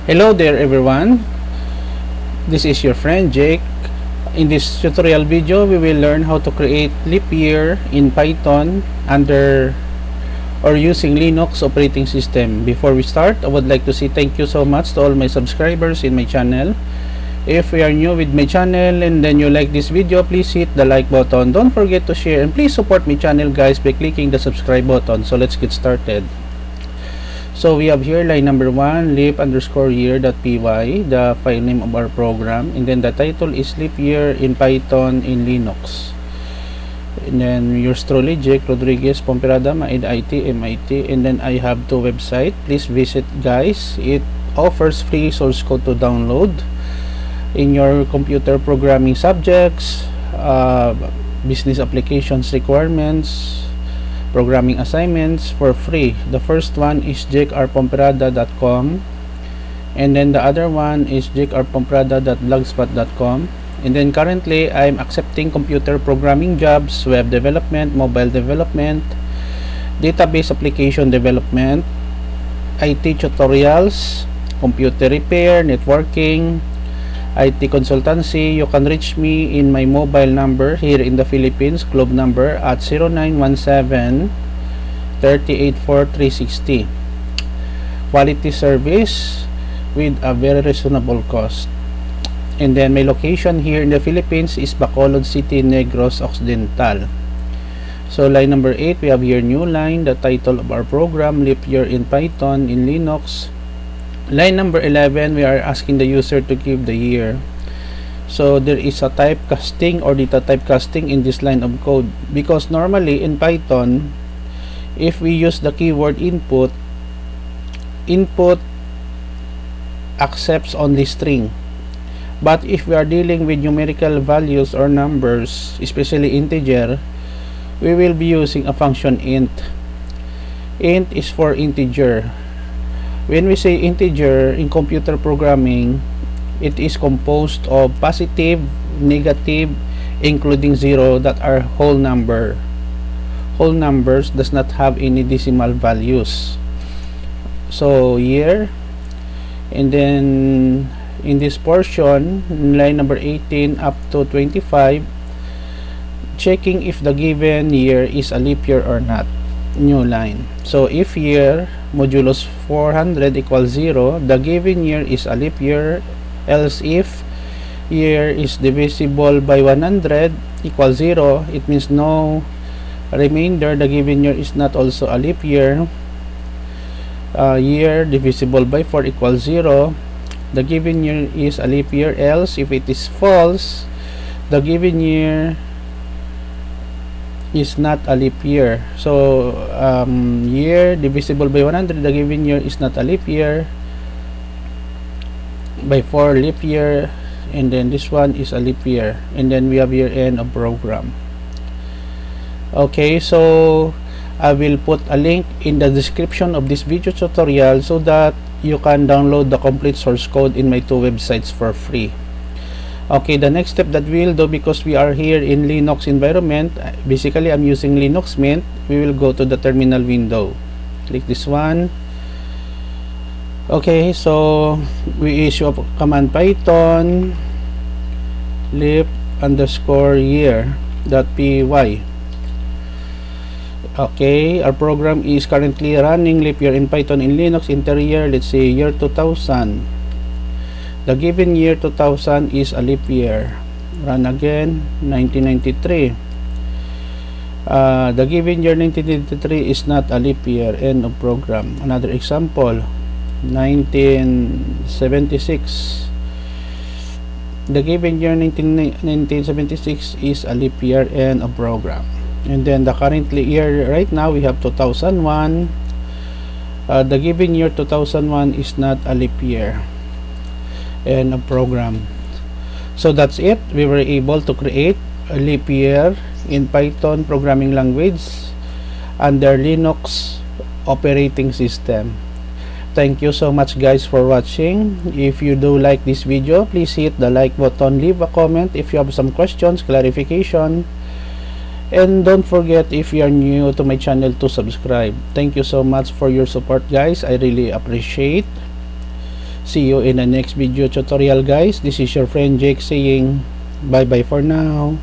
Hello there everyone, this is your friend Jake. In this tutorial video, we will learn how to create leap year in Python under or using Linux operating system. Before we start, I would like to say thank you so much to all my subscribers in my channel. If you are new with my channel and then you like this video, please hit the like button. Don't forget to share and please support my channel guys by clicking the subscribe button. So let's get started. So we have here line number 1, leap_year.py, the file name of our program, and then the title is leap year in Python in Linux. And then yours truly, Jake Rodriguez, Pomperada, MIT, and then I have two websites. Please visit guys. It offers free source code to download in your computer programming subjects, business applications requirements, programming assignments for free. The first one is jakerpomperada.com, and then the other one is jakerpomperada.blogspot.com. and then currently I'm accepting computer programming jobs, web development, mobile development, database application development, IT tutorials, computer repair, networking, IT consultancy. You can reach me in my mobile number here in the Philippines, globe number at 0917 38 360. Quality service with a very reasonable cost. And then my location here in the Philippines is Bacolod City, Negros Occidental. So line number 8, we have here new line, the title of our program, leap year in Python in Linux. Line number 11, we are asking the user to give the year. So there is a typecasting or data typecasting in this line of code, because normally in Python, if we use the keyword input accepts only string. But if we are dealing with numerical values or numbers, especially integer, we will be using a function int. Int is for integer. When we say integer in computer programming, it is composed of positive, negative, including 0, that are whole number. Whole numbers does not have any decimal values. So year, and then in this portion, line number 18 up to 25, checking if the given year is a leap year or not. New line. So if year modulus 400 equals 0, the given year is a leap year. Else if year is divisible by 100 equals 0, it means no remainder, the given year is not also a leap year. Year divisible by 4 equals 0, the given year is a leap year. Else if it is false, the given year is not a leap year. So year divisible by 100, the given year is not a leap year. By 4, leap year, and then this one is a leap year, and then we have here end of program. Okay, so I will put a link in the description of this video tutorial so that you can download the complete source code in my two websites for free. Okay, the next step that we'll do, because we are here in Linux environment, basically I'm using Linux Mint, we will go to the terminal window. Click this one. Okay, so we issue a command Python leap_year.py. Okay, our program is currently running leap year in Python in Linux. Interior, let's say year 2000. The given year 2000 is a leap year. Run again, 1993. The given year 1993 is not a leap year. End of program. Another example, 1976. The given year 1976 is a leap year. End of program. And then the current year right now we have 2001. The given year 2001 is not a leap year. And a program. So that's it. We were able to create a leap year in Python programming language under Linux operating system. Thank you so much guys for watching. If you do like this video, please hit the like button, leave a comment if you have some questions, clarification, and don't forget, if you are new to my channel, to subscribe. Thank you so much for your support guys, I really appreciate. See you in the next video tutorial, guys. This is your friend Jake saying bye bye for now.